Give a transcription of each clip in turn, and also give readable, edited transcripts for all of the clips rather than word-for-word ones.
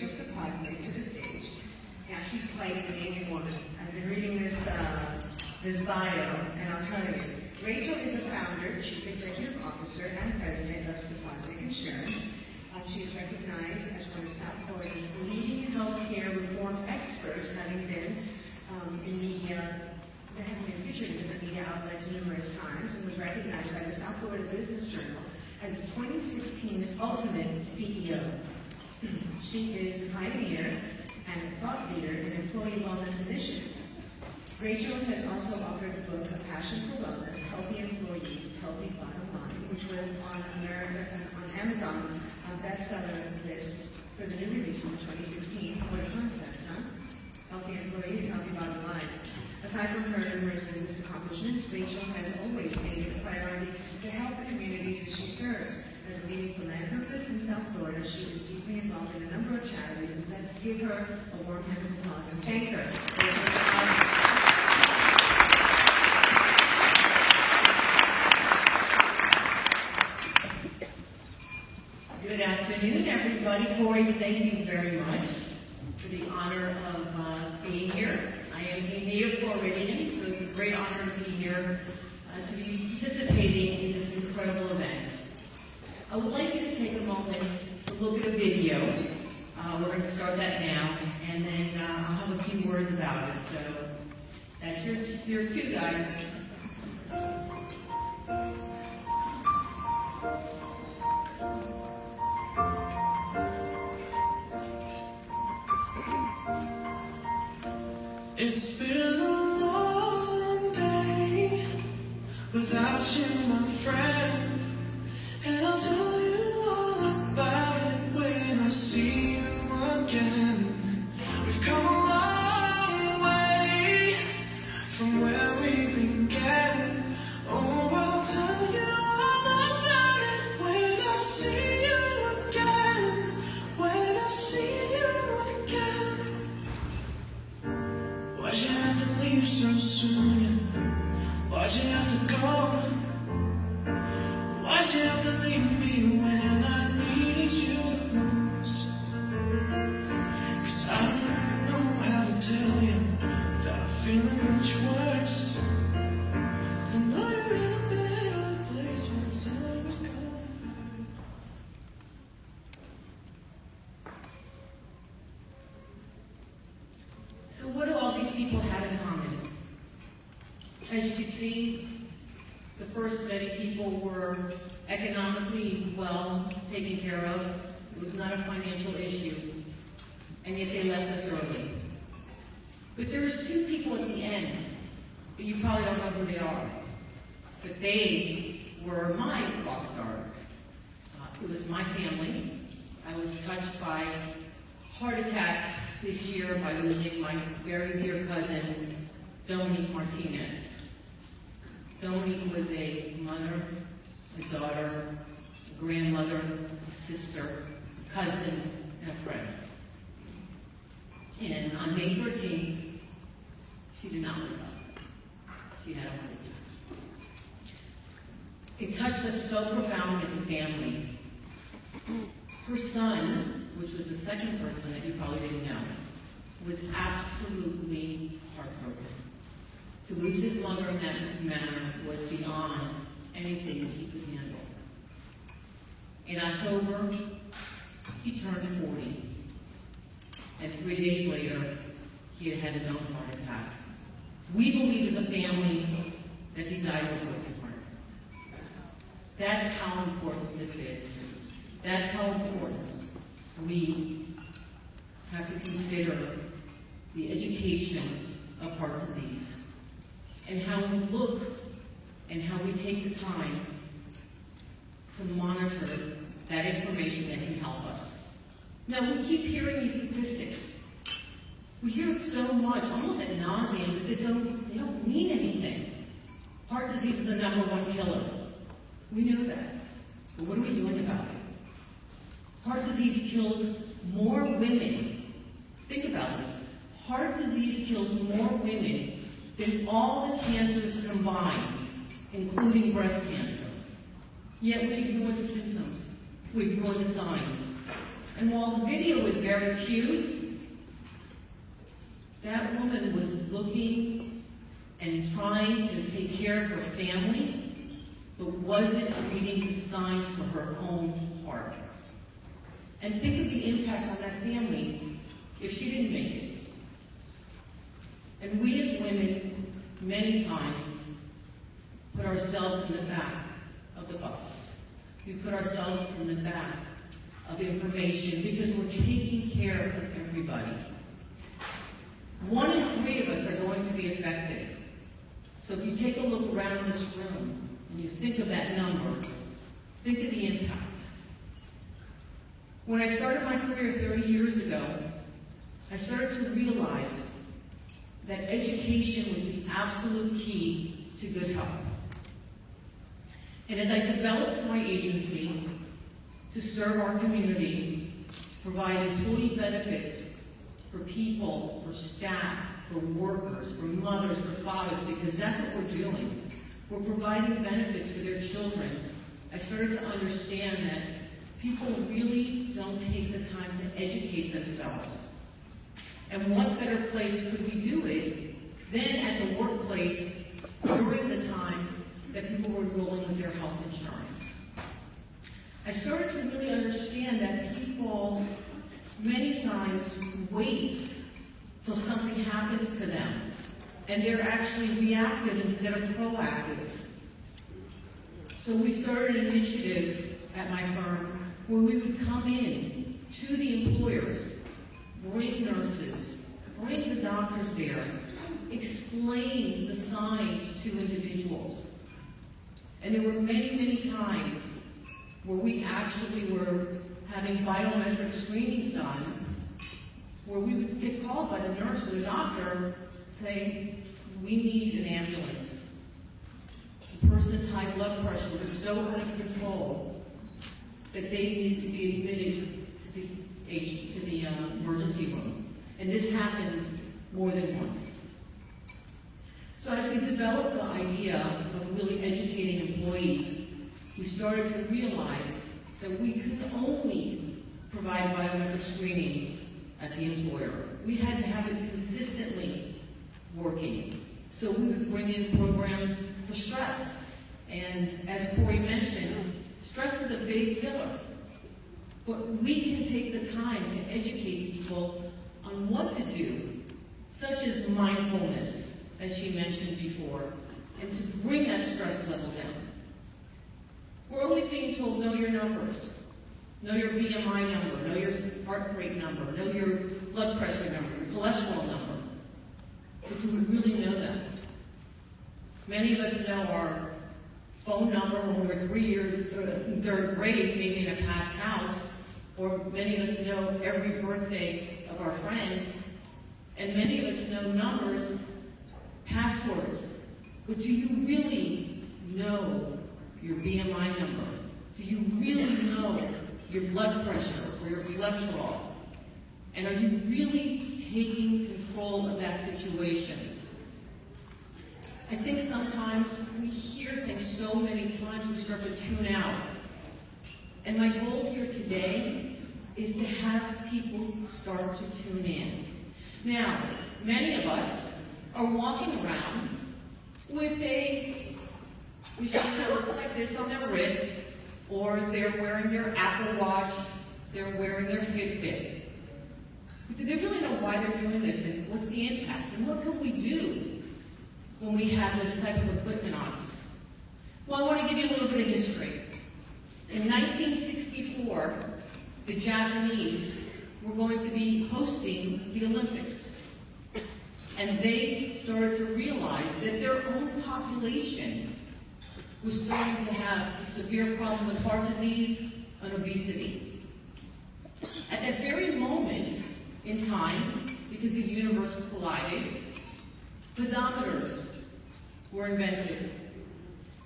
Rachel Sapoznik to the stage. Now, she's quite an amazing woman. I've been reading this bio, and I'll tell you, Rachel is the founder, chief executive officer, and president of Sapoznik Insurance. She is recognized as one of South Florida's leading healthcare reform experts, having been in media, having been featured in different media outlets numerous times, and was recognized by the South Florida Business Journal as a 2016 Ultimate CEO. She is the pioneer and thought leader in employee wellness initiative. Rachel has also authored the book A Passion for Wellness, Healthy Employees, Healthy Bottom Line, which was on Amazon's bestseller list for the new releases in 2016. What a concept, huh? Healthy employees, healthy bottom line. Aside from her numerous business accomplishments, Rachel has always made it a priority to help the communities that she serves. As a leading philanthropist in South Florida, she is deeply involved in a number of charities, and let's give her a warm hand of applause and thank her. Good afternoon, everybody. Corey, thank you very much for the honor of being here. I am a native Floridian, so it's a great honor to be here to be participating in this incredible event. I would like you to take a moment to look at a video. We're going to start that now, and then I'll have a few words about it. So that's your cue, guys. It's been a long day without you, my friend, and I'll tell you all about it when I see you again. We've come a long way from where we began. Oh, I'll tell you all about it when I see you again. When I see you again. Why'd you have to leave so soon? Why'd you have to go? Why'd you have to leave me when I needed you the most? 'Cause I don't really know how to tell you without feeling much worse. I know you're in a better place when time is coming. So what do all these people have in common? As you can see, the first many people were economically well taken care of. It was not a financial issue, and yet they left us early. But there's two people at the end, but you probably don't know who they are. But they were my rock stars. It was my family. I was touched by heart attack this year by losing my very dear cousin, Dominique Martinez. Dominique was a mother, a daughter, a grandmother, a sister, a cousin, and a friend. And on May 13th, she did not live up. She had a heart attack. It touched us so profoundly as a family. Her son, which was the second person that you probably didn't know, was absolutely heartbroken. To lose his mother in that manner was beyond anything that he could handle. In October, he turned 40, and 3 days later, he had had his own heart attack. We believe as a family that he died of a broken heart. That's how important this is. That's how important we have to consider the education of heart disease and how we look and how we take the time to monitor that information that can help us. Now, we keep hearing these statistics. We hear it so much, almost ad nauseum, that they don't mean anything. Heart disease is the #1 killer. We know that. But what are we doing about it? Heart disease kills more women. Think about this. Heart disease kills more women than all the cancers combined, including breast cancer. Yet we ignore the symptoms. We ignore the signs. And while the video was very cute, that woman was looking and trying to take care of her family, but wasn't reading the signs for her own heart. And think of the impact on that family if she didn't make it. And we as women, many times, put ourselves in the back of the bus. We put ourselves in the back of information because we're taking care of everybody. 1 in 3 of us are going to be affected. So if you take a look around this room and you think of that number, think of the impact. When I started my career 30 years ago, I started to realize that education was the absolute key to good health. And as I developed my agency to serve our community, to provide employee benefits for people, for staff, for workers, for mothers, for fathers, because that's what we're doing. We're providing benefits for their children. I started to understand that people really don't take the time to educate themselves. And what better place could we do it than at the workplace during the time that people were enrolling with their health insurance. I started to really understand that people many times wait till something happens to them, and they're actually reactive instead of proactive. So we started an initiative at my firm where we would come in to the employers, bring nurses, bring the doctors there, explain the signs to individuals. And there were many, many times where we actually were having biometric screenings done, where we would get called by the nurse or the doctor saying, we need an ambulance. The person's high blood pressure was so out of control that they needed to be admitted to the emergency room. And this happened more than once. So as we developed the idea of really educating employees, we started to realize that we could only provide biometric screenings at the employer. We had to have it consistently working. So we would bring in programs for stress. And as Corey mentioned, stress is a big killer. But we can take the time to educate people on what to do, such as mindfulness, as she mentioned before, and to bring that stress level down. We're always being told, know your numbers. Know your BMI number, know your heart rate number, know your blood pressure number, your cholesterol number. But do we really know that? Many of us know our phone number when we were 3 years, in 3rd grade, maybe in a past house, or many of us know every birthday of our friends, and many of us know numbers, passwords. But do you really know your BMI number? Do you really know your blood pressure or your cholesterol? And are you really taking control of that situation? I think sometimes we hear things so many times we start to tune out. And my goal here today is to have people start to tune in. Now, many of us are walking around with a machine that looks like this on their wrist, or they're wearing their Apple Watch, they're wearing their Fitbit. But do they really know why they're doing this, and what's the impact, and what can we do when we have this type of equipment on us? Well, I want to give you a little bit of history. In 1964, the Japanese were going to be hosting the Olympics. And they started to realize that their own population was starting to have a severe problem with heart disease and obesity. At that very moment in time, because the universe collided, pedometers were invented.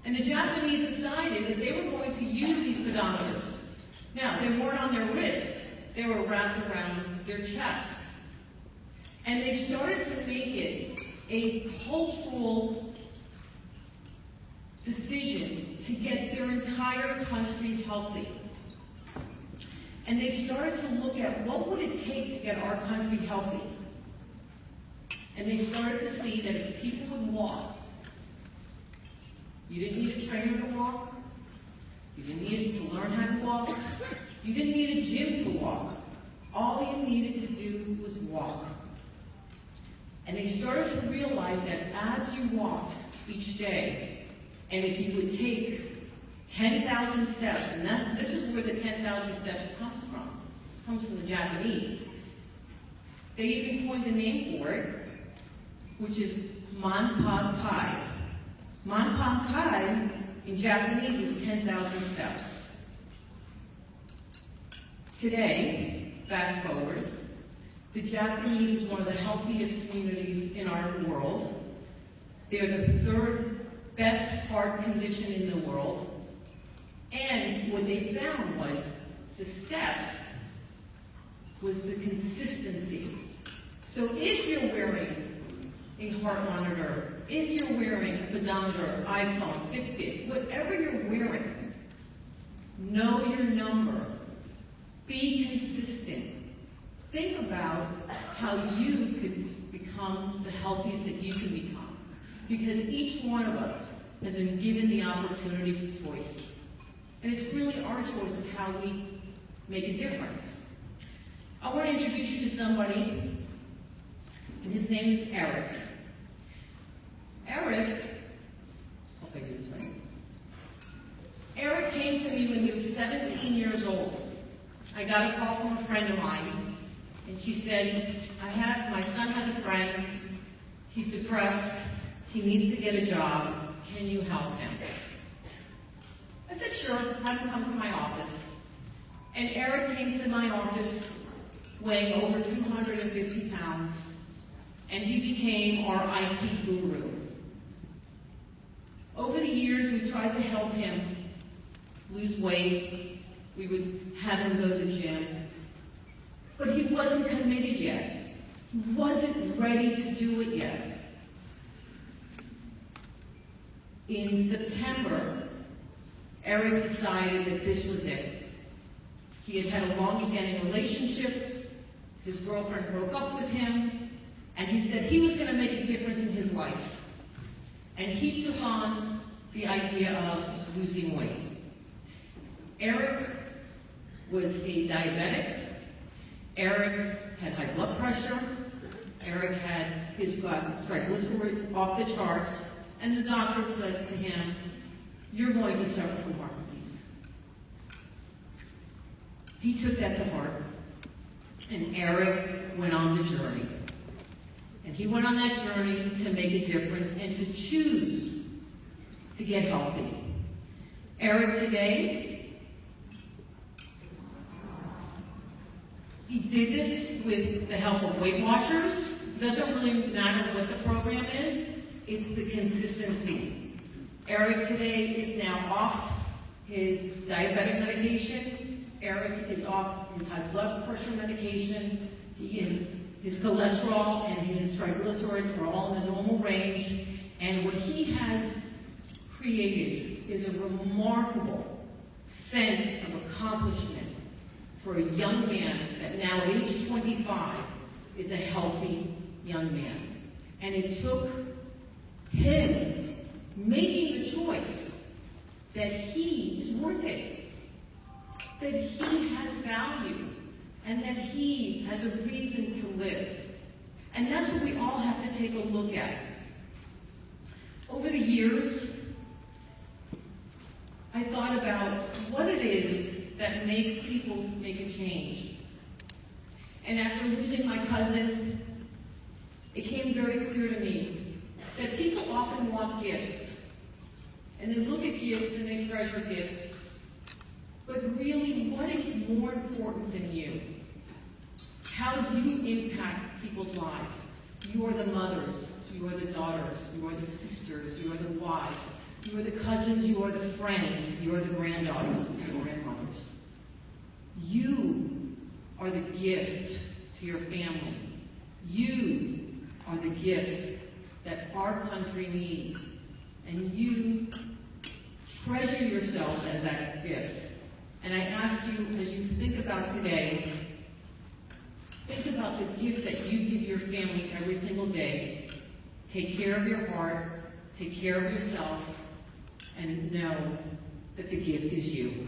And the Japanese decided that they were going to use these pedometers. Now, they weren't on their wrist, they were wrapped around their chest. And they started to make it a cultural decision to get their entire country healthy. And they started to look at what would it take to get our country healthy. And they started to see that if people would walk, you didn't need a trainer to walk, you didn't need to learn how to walk, you didn't need a gym to walk. All you needed to do was walk. And they started to realize that as you walked each day, and if you would take 10,000 steps, and this is where the 10,000 steps comes from. It comes from the Japanese. They even coined a name for it, which is Manpan-kai. Manpan-kai in Japanese is 10,000 steps. Today, fast forward, the Japanese is one of the healthiest communities in our world. They're the third best heart condition in the world. And what they found was the steps was the consistency. So if you're wearing a heart monitor, if you're wearing a pedometer, iPhone, Fitbit, whatever you're wearing, know your number. Be consistent. Think about how you could become the healthiest that you can become. Because each one of us has been given the opportunity for choice. And it's really our choice of how we make a difference. I want to introduce you to somebody, and his name is Eric. Eric, hope I do this right. Eric came to me when he was 17 years old. I got a call from a friend of mine, and she said, my son has a friend, he's depressed, he needs to get a job, can you help him? I said, sure, have him come to my office. And Eric came to my office weighing over 250 pounds, and he became our IT guru. Over the years, we tried to help him lose weight. We would have him go to the gym. But he wasn't committed yet. He wasn't ready to do it yet. In September, Eric decided that this was it. He had had a long-standing relationship. His girlfriend broke up with him, and he said he was going to make a difference in his life. And he took on the idea of losing weight. Eric was a diabetic. Eric had high blood pressure. Eric had his triglycerides off the charts, and the doctor said to him, "You're going to suffer from heart disease." He took that to heart, and Eric went on the journey. And he went on that journey to make a difference and to choose to get healthy. Eric today, he did this with the help of Weight Watchers. It doesn't really matter what the program is, it's the consistency. Eric today is now off his diabetic medication. Eric is off his high blood pressure medication. His cholesterol and his triglycerides are all in the normal range. And what he has created is a remarkable sense of accomplishment for a young man that now at age 25 is a healthy young man. And it took him making the choice that he is worth it, that he has value, and that he has a reason to live. And that's what we all have to take a look at. Over the years, I thought about what it is that makes people make a change. And after losing my cousin, it came very clear to me that people often want gifts. And they look at gifts and they treasure gifts. But really, what is more important than you? How do you impact people's lives? You are the mothers, you are the daughters, you are the sisters, you are the wives, you are the cousins, you are the friends, you are the granddaughters, you are the grandmothers. You are the gift to your family. You are the gift that our country needs. And you treasure yourselves as that gift. And I ask you, as you think about today, think about the gift that you give your family every single day. Take care of your heart, take care of yourself, and know that the gift is you.